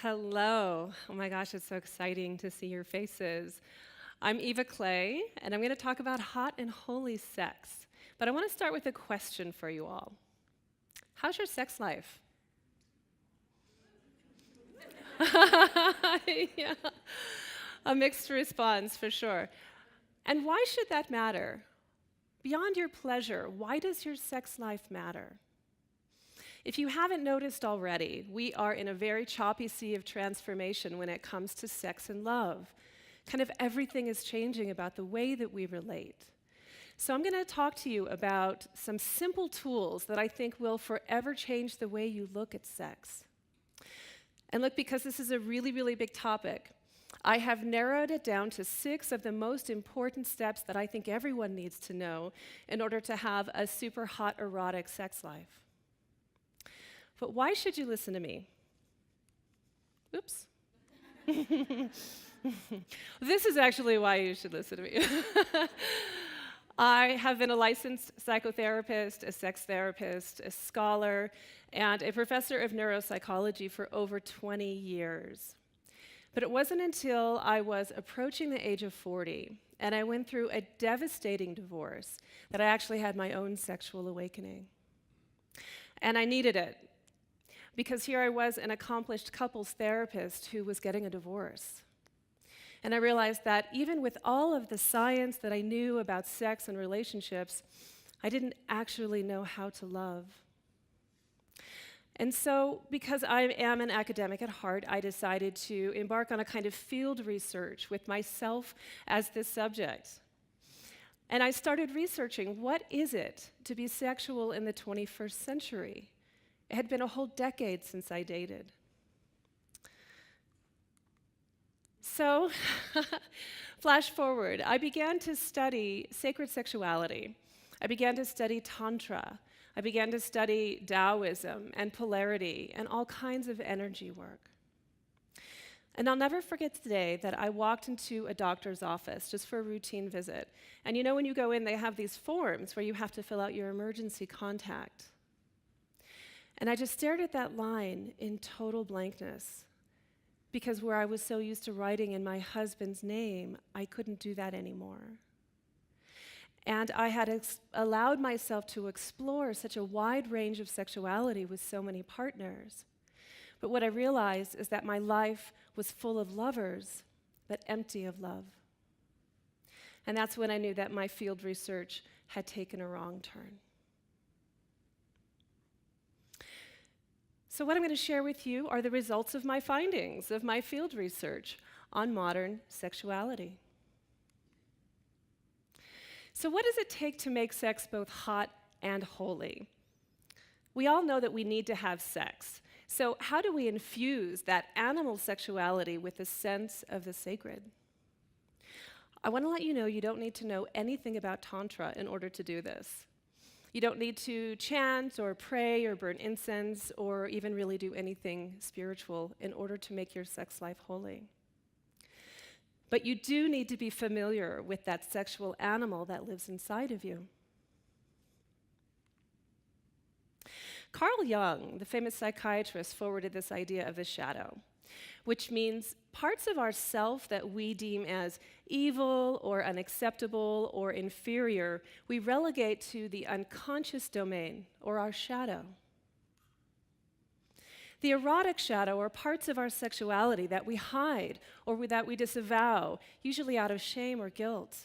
Hello. Oh my gosh, it's so exciting to see your faces. I'm Eva Clay, and I'm going to talk about hot and holy sex. But I want to start with a question for you all. How's your sex life? Yeah, a mixed response for sure. And why should that matter? Beyond your pleasure, why does your sex life matter? If you haven't noticed already, we are in a very choppy sea of transformation when it comes to sex and love. Kind of everything is changing about the way that we relate. So I'm going to talk to you about some simple tools that I think will forever change the way you look at sex. And look, because this is a really, really big topic, I have narrowed it down to 6 of the most important steps that I think everyone needs to know in order to have a super hot erotic sex life. But why should you listen to me? Oops. This is actually why you should listen to me. I have been a licensed psychotherapist, a sex therapist, a scholar, and a professor of neuropsychology for over 20 years. But it wasn't until I was approaching the age of 40 and I went through a devastating divorce that I actually had my own sexual awakening. And I needed it. Because here I was, an accomplished couples therapist who was getting a divorce. And I realized that even with all of the science that I knew about sex and relationships, I didn't actually know how to love. And so, because I am an academic at heart, I decided to embark on a kind of field research with myself as the subject. And I started researching, what is it to be sexual in the 21st century? It had been a whole decade since I dated. So, flash forward, I began to study sacred sexuality. I began to study Tantra. I began to study Taoism and polarity and all kinds of energy work. And I'll never forget the day that I walked into a doctor's office just for a routine visit. And you know, when you go in, they have these forms where you have to fill out your emergency contact. And I just stared at that line in total blankness, because where I was so used to writing in my husband's name, I couldn't do that anymore. And I had allowed myself to explore such a wide range of sexuality with so many partners. But what I realized is that my life was full of lovers, but empty of love. And that's when I knew that my field research had taken a wrong turn. So what I'm going to share with you are the results of my findings of my field research on modern sexuality. So what does it take to make sex both hot and holy? We all know that we need to have sex. So how do we infuse that animal sexuality with a sense of the sacred? I want to let you know you don't need to know anything about Tantra in order to do this. You don't need to chant or pray or burn incense or even really do anything spiritual in order to make your sex life holy. But you do need to be familiar with that sexual animal that lives inside of you. Carl Jung, the famous psychiatrist, forwarded this idea of the shadow, which means parts of ourself that we deem as evil or unacceptable or inferior, we relegate to the unconscious domain, or our shadow. The erotic shadow are parts of our sexuality that we hide or that we disavow, usually out of shame or guilt.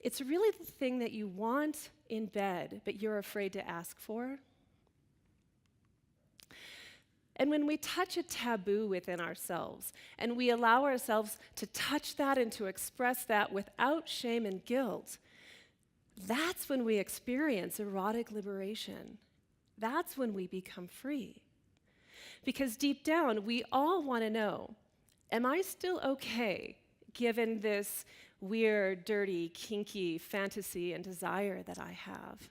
It's really the thing that you want in bed, but you're afraid to ask for. And when we touch a taboo within ourselves, and we allow ourselves to touch that and to express that without shame and guilt, that's when we experience erotic liberation. That's when we become free. Because deep down, we all want to know, am I still okay given this weird, dirty, kinky fantasy and desire that I have?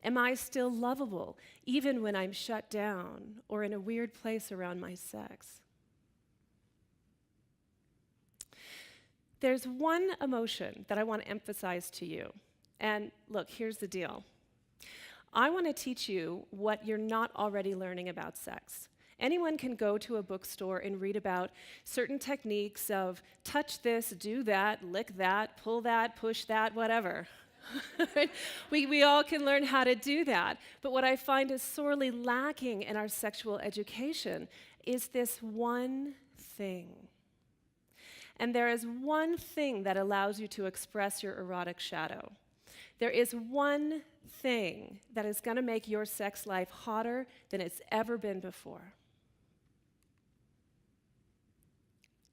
Am I still lovable, even when I'm shut down or in a weird place around my sex? There's one emotion that I want to emphasize to you. And look, here's the deal. I want to teach you what you're not already learning about sex. Anyone can go to a bookstore and read about certain techniques of touch this, do that, lick that, pull that, push that, whatever. Right? We all can learn how to do that. But what I find is sorely lacking in our sexual education is this one thing. And there is one thing that allows you to express your erotic shadow. There is one thing that is going to make your sex life hotter than it's ever been before.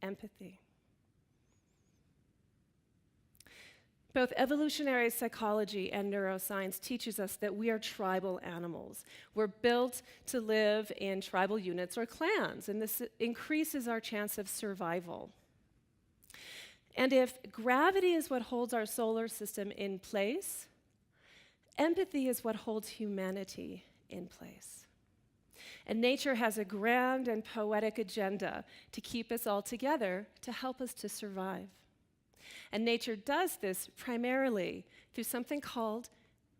Empathy. Both evolutionary psychology and neuroscience teaches us that we are tribal animals. We're built to live in tribal units or clans, and this increases our chance of survival. And if gravity is what holds our solar system in place, empathy is what holds humanity in place. And nature has a grand and poetic agenda to keep us all together, to help us to survive. And nature does this primarily through something called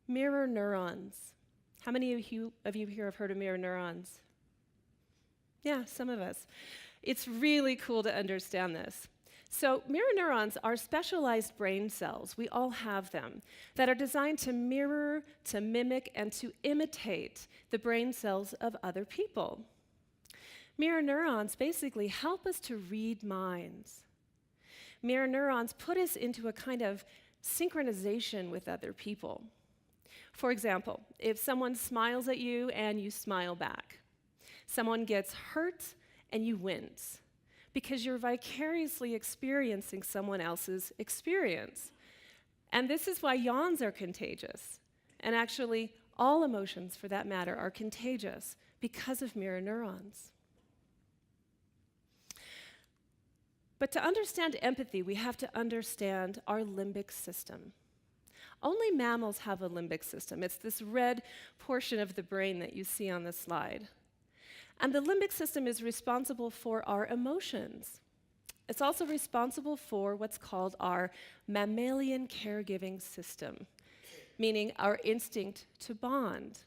mirror neurons. How many of you here have heard of mirror neurons? Yeah, some of us. It's really cool to understand this. So mirror neurons are specialized brain cells, we all have them, that are designed to mirror, to mimic, and to imitate the brain cells of other people. Mirror neurons basically help us to read minds. Mirror neurons put us into a kind of synchronization with other people. For example, if someone smiles at you and you smile back, someone gets hurt and you wince, because you're vicariously experiencing someone else's experience. And this is why yawns are contagious. And actually, all emotions, for that matter, are contagious because of mirror neurons. But to understand empathy, we have to understand our limbic system. Only mammals have a limbic system. It's this red portion of the brain that you see on the slide. And the limbic system is responsible for our emotions. It's also responsible for what's called our mammalian caregiving system, meaning our instinct to bond.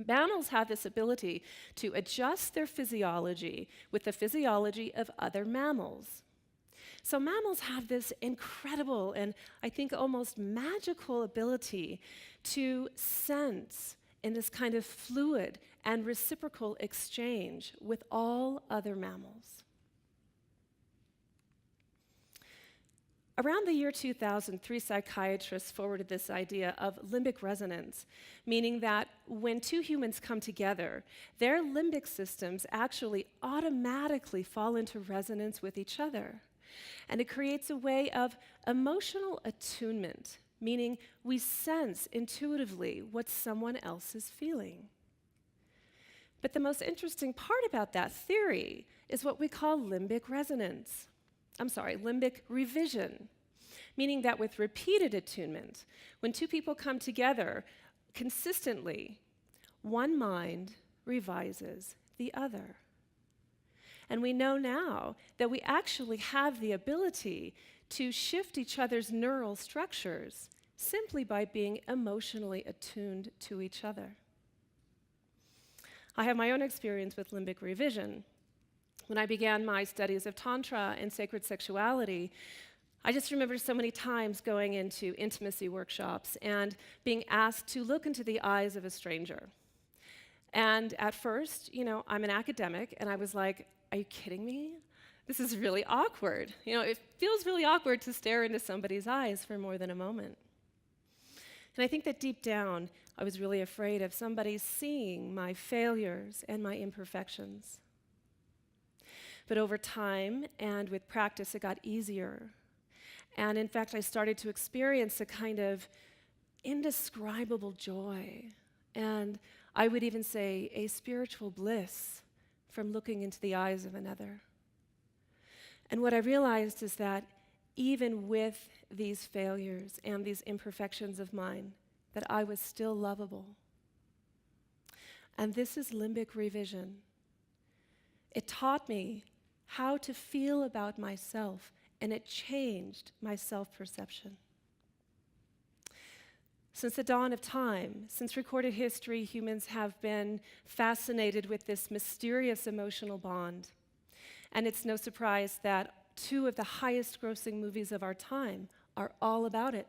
Mammals have this ability to adjust their physiology with the physiology of other mammals. So mammals have this incredible and I think almost magical ability to sense in this kind of fluid and reciprocal exchange with all other mammals. Around the year 2000, 3 psychiatrists forwarded this idea of limbic resonance, meaning that when two humans come together, their limbic systems actually automatically fall into resonance with each other. And it creates a way of emotional attunement, meaning we sense intuitively what someone else is feeling. But the most interesting part about that theory is what we call limbic revision, meaning that with repeated attunement, when two people come together consistently, one mind revises the other. And we know now that we actually have the ability to shift each other's neural structures simply by being emotionally attuned to each other. I have my own experience with limbic revision. When I began my studies of Tantra and sacred sexuality, I just remember so many times going into intimacy workshops and being asked to look into the eyes of a stranger. And at first, I'm an academic, and I was like, are you kidding me? This is really awkward. It feels really awkward to stare into somebody's eyes for more than a moment. And I think that deep down, I was really afraid of somebody seeing my failures and my imperfections. But over time and with practice, it got easier. And in fact, I started to experience a kind of indescribable joy. And I would even say a spiritual bliss from looking into the eyes of another. And what I realized is that even with these failures and these imperfections of mine, that I was still lovable. And this is limbic revision. It taught me how to feel about myself, and it changed my self-perception. Since the dawn of time, since recorded history, humans have been fascinated with this mysterious emotional bond. And it's no surprise that two of the highest grossing movies of our time are all about it.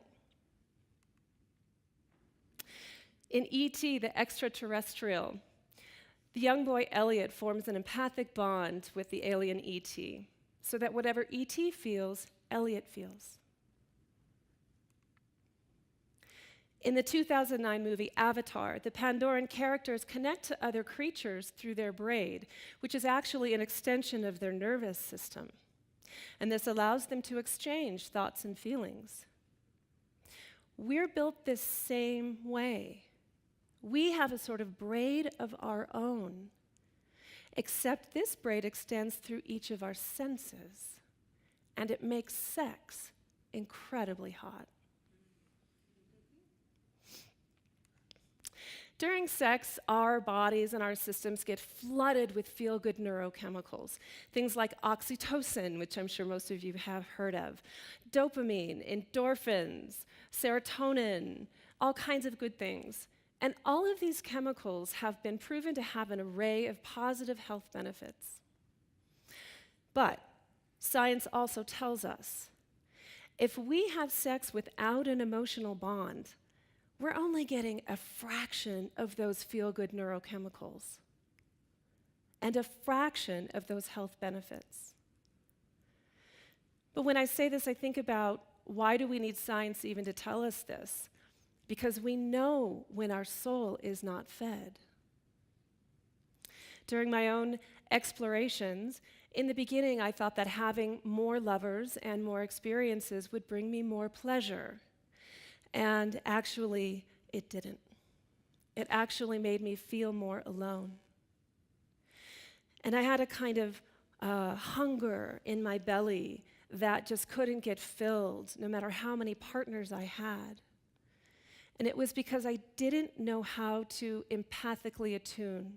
In E.T., the extraterrestrial, the young boy Elliot forms an empathic bond with the alien E.T., so that whatever E.T. feels, Elliot feels. In the 2009 movie Avatar, the Pandoran characters connect to other creatures through their braid, which is actually an extension of their nervous system. And this allows them to exchange thoughts and feelings. We're built this same way. We have a sort of braid of our own, except this braid extends through each of our senses, and it makes sex incredibly hot. During sex, our bodies and our systems get flooded with feel-good neurochemicals, things like oxytocin, which I'm sure most of you have heard of, dopamine, endorphins, serotonin, all kinds of good things. And all of these chemicals have been proven to have an array of positive health benefits. But science also tells us, if we have sex without an emotional bond, we're only getting a fraction of those feel-good neurochemicals and a fraction of those health benefits. But when I say this, I think about, why do we need science even to tell us this? Because we know when our soul is not fed. During my own explorations, in the beginning, I thought that having more lovers and more experiences would bring me more pleasure. And actually, it didn't. It actually made me feel more alone. And I had a kind of hunger in my belly that just couldn't get filled, no matter how many partners I had. And it was because I didn't know how to empathically attune.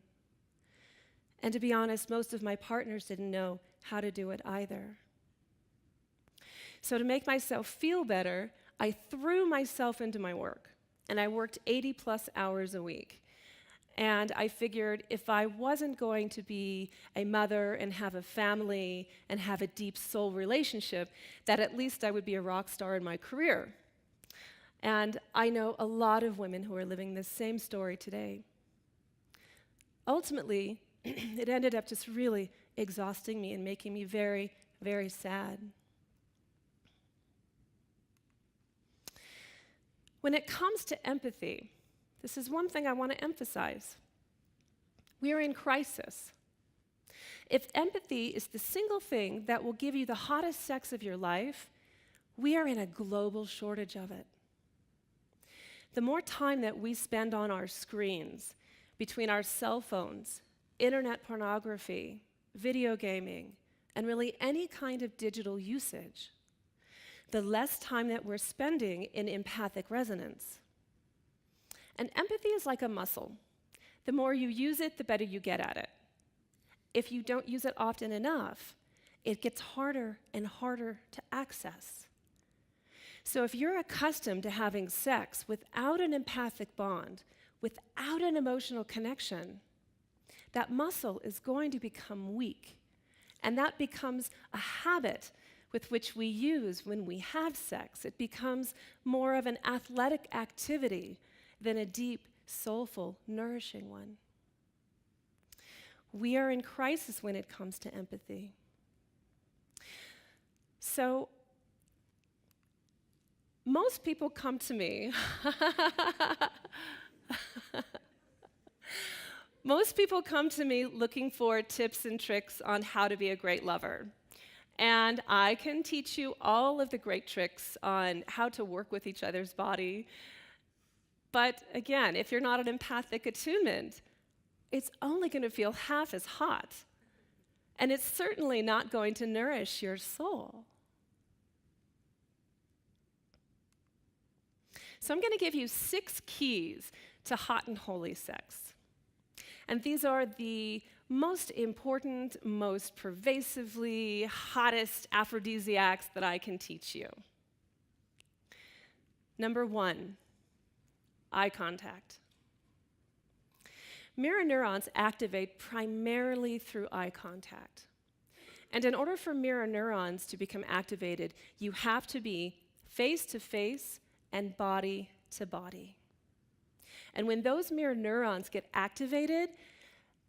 And to be honest, most of my partners didn't know how to do it either. So to make myself feel better, I threw myself into my work, and I worked 80 plus hours a week. And I figured if I wasn't going to be a mother and have a family and have a deep soul relationship, that at least I would be a rock star in my career. And I know a lot of women who are living this same story today. Ultimately, it ended up just really exhausting me and making me very, very sad. When it comes to empathy, this is one thing I want to emphasize. We are in crisis. If empathy is the single thing that will give you the hottest sex of your life, we are in a global shortage of it. The more time that we spend on our screens, between our cell phones, internet pornography, video gaming, and really any kind of digital usage, the less time that we're spending in empathic resonance. And empathy is like a muscle. The more you use it, the better you get at it. If you don't use it often enough, it gets harder and harder to access. So if you're accustomed to having sex without an empathic bond, without an emotional connection, that muscle is going to become weak. And that becomes a habit with which we use when we have sex. It becomes more of an athletic activity than a deep, soulful, nourishing one. We are in crisis when it comes to empathy. So, most people come to me. Most people come to me looking for tips and tricks on how to be a great lover. And I can teach you all of the great tricks on how to work with each other's body. But again, if you're not an empathic attunement, it's only going to feel half as hot. And it's certainly not going to nourish your soul. So I'm going to give you 6 keys to hot and holy sex. And these are the most important, most pervasively hottest aphrodisiacs that I can teach you. Number 1, eye contact. Mirror neurons activate primarily through eye contact. And in order for mirror neurons to become activated, you have to be face to face and body to body. And when those mirror neurons get activated,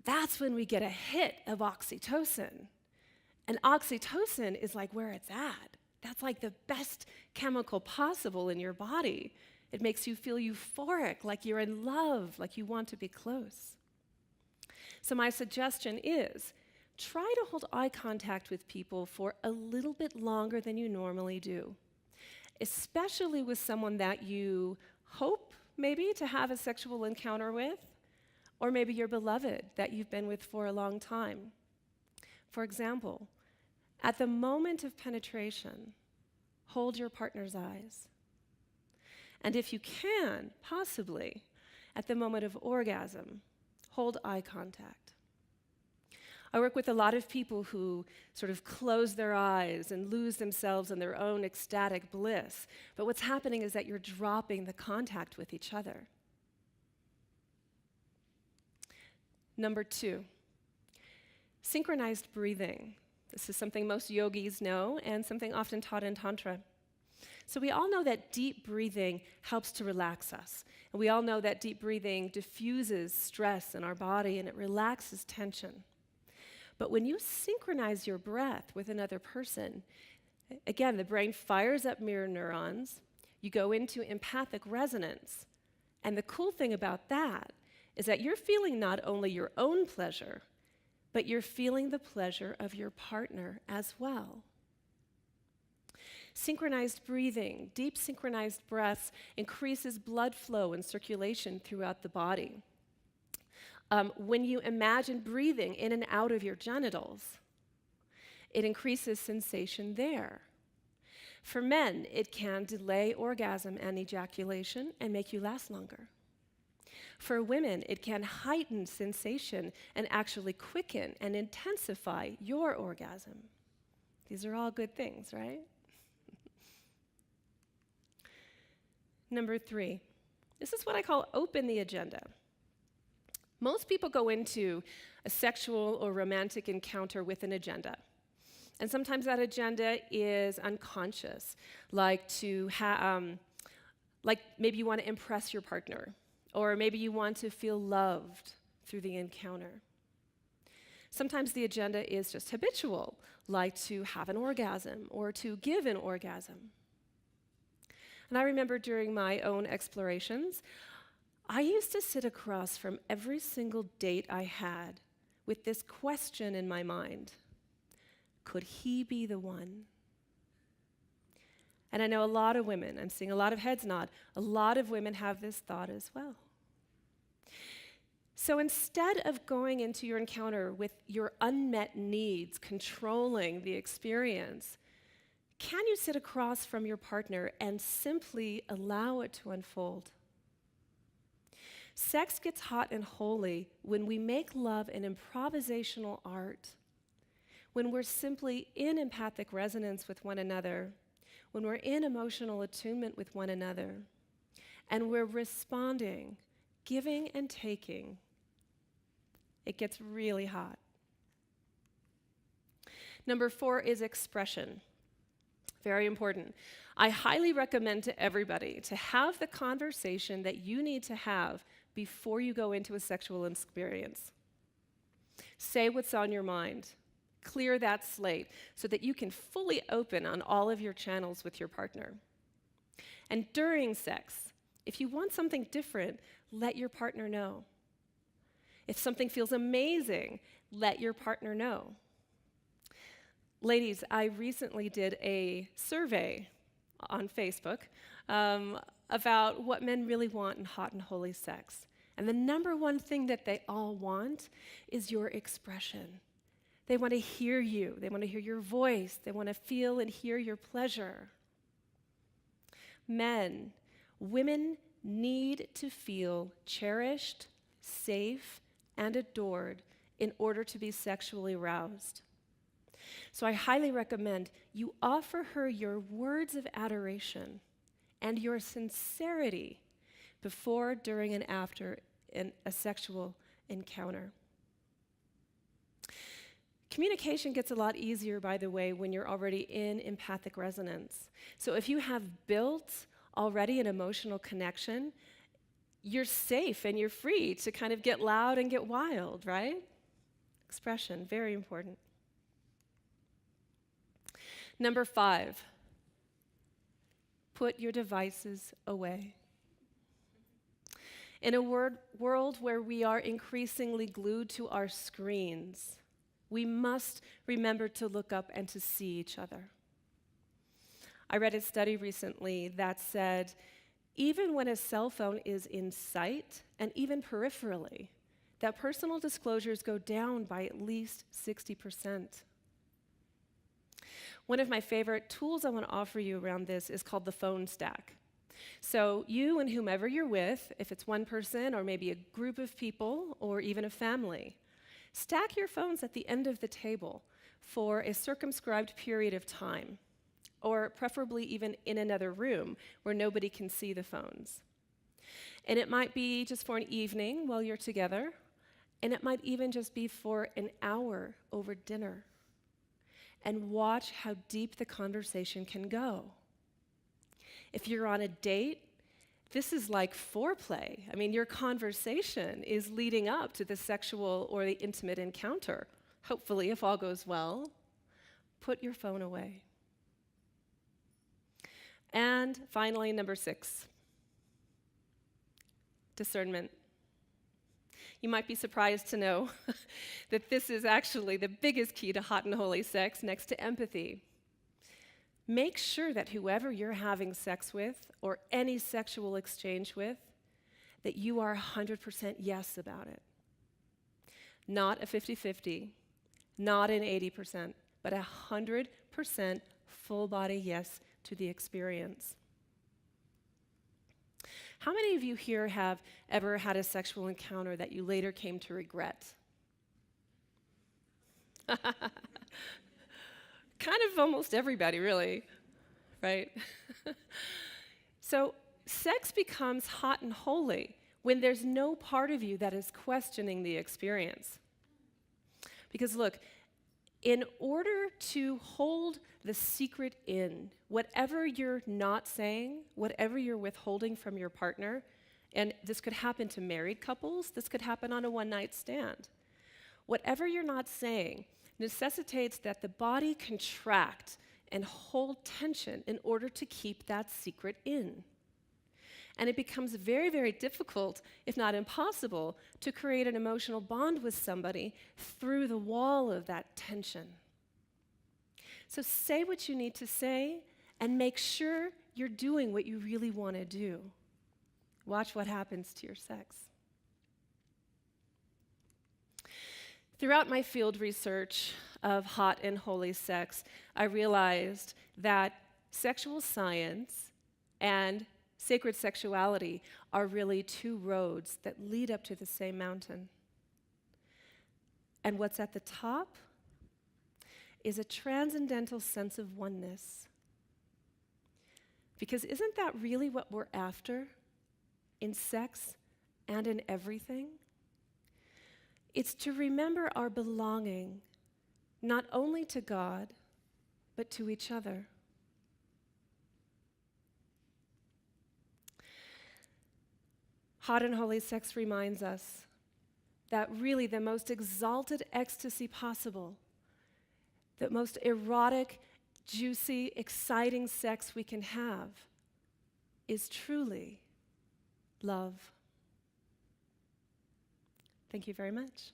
that's when we get a hit of oxytocin. And oxytocin is like where it's at. That's like the best chemical possible in your body. It makes you feel euphoric, like you're in love, like you want to be close. So my suggestion is, try to hold eye contact with people for a little bit longer than you normally do, especially with someone that you hope maybe to have a sexual encounter with, or maybe your beloved that you've been with for a long time. For example, at the moment of penetration, hold your partner's eyes. And if you can, possibly, at the moment of orgasm, hold eye contact. I work with a lot of people who sort of close their eyes and lose themselves in their own ecstatic bliss. But what's happening is that you're dropping the contact with each other. Number 2, synchronized breathing. This is something most yogis know and something often taught in Tantra. So we all know that deep breathing helps to relax us. And we all know that deep breathing diffuses stress in our body and it relaxes tension. But when you synchronize your breath with another person, again, the brain fires up mirror neurons, you go into empathic resonance. And the cool thing about that is that you're feeling not only your own pleasure, but you're feeling the pleasure of your partner as well. Synchronized breathing, deep synchronized breaths, increases blood flow and circulation throughout the body. When you imagine breathing in and out of your genitals, it increases sensation there. For men, it can delay orgasm and ejaculation and make you last longer. For women, it can heighten sensation and actually quicken and intensify your orgasm. These are all good things, right? Number 3, this is what I call open the agenda. Most people go into a sexual or romantic encounter with an agenda. And sometimes that agenda is unconscious, like maybe you want to impress your partner, or maybe you want to feel loved through the encounter. Sometimes the agenda is just habitual, like to have an orgasm or to give an orgasm. And I remember during my own explorations, I used to sit across from every single date I had with this question in my mind: could he be the one? And I know a lot of women, I'm seeing a lot of heads nod, a lot of women have this thought as well. So instead of going into your encounter with your unmet needs controlling the experience, can you sit across from your partner and simply allow it to unfold? Sex gets hot and holy when we make love an improvisational art, when we're simply in empathic resonance with one another, when we're in emotional attunement with one another, and we're responding, giving and taking. It gets really hot. Number 4 is expression. Very important. I highly recommend to everybody to have the conversation that you need to have before you go into a sexual experience. Say what's on your mind. Clear that slate so that you can fully open on all of your channels with your partner. And during sex, if you want something different, let your partner know. If something feels amazing, let your partner know. Ladies, I recently did a survey on Facebook about what men really want in hot and holy sex. And the number one thing that they all want is your expression. They want to hear you. They want to hear your voice. They want to feel and hear your pleasure. Men, women need to feel cherished, safe, and adored in order to be sexually aroused. So I highly recommend you offer her your words of adoration and your sincerity before, during, and after a sexual encounter. Communication gets a lot easier, by the way, when you're already in empathic resonance. So if you have built already an emotional connection, you're safe and you're free to kind of get loud and get wild, right? Expression, very important. Number 5, put your devices away. In a world where we are increasingly glued to our screens, we must remember to look up and to see each other. I read a study recently that said, even when a cell phone is in sight, and even peripherally, that personal disclosures go down by at least 60%. One of my favorite tools I want to offer you around this is called the phone stack. So you and whomever you're with, if it's one person or maybe a group of people or even a family, stack your phones at the end of the table for a circumscribed period of time, or preferably even in another room where nobody can see the phones. And it might be just for an evening while you're together, and it might even just be for an hour over dinner. And watch how deep the conversation can go. If you're on a date, this is like foreplay. I mean, your conversation is leading up to the sexual or the intimate encounter. Hopefully, if all goes well, put your phone away. And finally, number 6, discernment. You might be surprised to know that this is actually the biggest key to hot and holy sex next to empathy. Make sure that whoever you're having sex with or any sexual exchange with, that you are 100% yes about it. Not a 50-50, not an 80%, but 100% full body yes to the experience. How many of you here have ever had a sexual encounter that you later came to regret? Kind of almost everybody, really, right? So sex becomes hot and holy when there's no part of you that is questioning the experience. Because look, in order to hold the secret in, whatever you're not saying, whatever you're withholding from your partner, and this could happen to married couples, this could happen on a one-night stand. Whatever you're not saying necessitates that the body contract and hold tension in order to keep that secret in. And it becomes very, very difficult, if not impossible, to create an emotional bond with somebody through the wall of that tension. So say what you need to say and make sure you're doing what you really want to do. Watch what happens to your sex. Throughout my field research of hot and holy sex, I realized that sexual science and sacred sexuality are really two roads that lead up to the same mountain. And what's at the top is a transcendental sense of oneness. Because isn't that really what we're after in sex and in everything? It's to remember our belonging, not only to God, but to each other. Hot and holy sex reminds us that really the most exalted ecstasy possible, the most erotic, juicy, exciting sex we can have is truly love. Thank you very much.